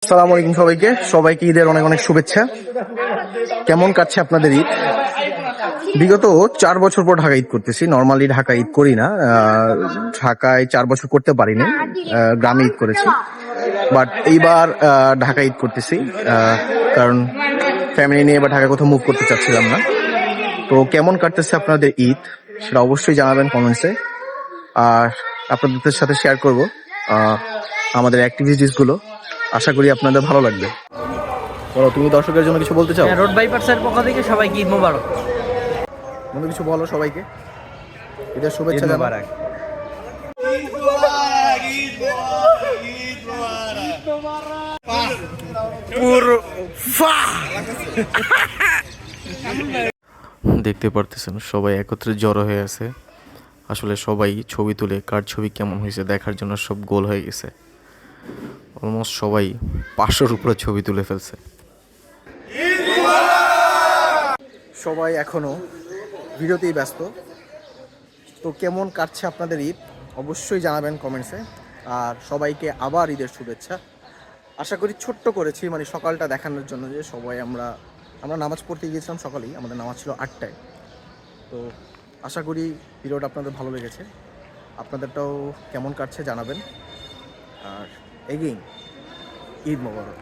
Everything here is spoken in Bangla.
আসসালামু আলাইকুম সবাইকে ঈদের অনেক অনেক শুভেচ্ছা। কেমন কাটছে আপনাদের ঈদ? বিগত 4 বছর পর ঢাকা ঈদ করতেছি। নর্মালি ঢাকা ঈদ করি না, ঢাকায় 4 বছর করতে পারিনি, গ্রামে ঈদ করেছি। বাট এইবার ঢাকা ঈদ করতেছি, কারণ ফ্যামিলি নিয়ে এবার ঢাকা কোথাও মুভ করতে চাচ্ছিলাম না। তো কেমন কাটতেছে আপনাদের ঈদ সেটা অবশ্যই জানাবেন কমেন্টসে, আর আপনাদের সাথে শেয়ার করব আমাদের অ্যাক্টিভিটিস গুলো। আশা করি আপনাদের ভালো লাগবে। বলো, তুমি দর্শকের জন্য কিছু বলতে চাও? রোড বাইপার্সের পক্ষ থেকে সবাইকে ঈদ মোবারক। বন্ধু কিছু বলো সবাইকে, ঈদের শুভেচ্ছা জানাও। দেখতে পারতেছেন সবাই একত্রে জড়ো হয়ে আছে। আসলে সবাই ছবি তুলে কার ছবি কেমন হয়েছে দেখার জন্য সব গোল হয়ে গেছে। অলমোস্ট সবাই 500-র উপরে ছবি তুলে ফেলছে। সবাই এখনো ভিডিওতেই ব্যস্ত। তো কেমন কাটছে আপনাদের ঈদ অবশ্যই জানাবেন কমেন্টসে, আর সবাইকে আবার ঈদের শুভেচ্ছা। আশা করি ছোট্ট করেছি, মানে সকালটা দেখানোর জন্য যে সবাই আমরা নামাজ পড়তে গিয়েছিলাম সকালেই, আমাদের নামাজ ছিল 8টায়। তো আশা করি ভিডিওটা আপনাদের ভালো লেগেছে, আপনাদেরটাও কেমন কাটছে জানাবেন। আর এগেইন ঈদ মোবারক।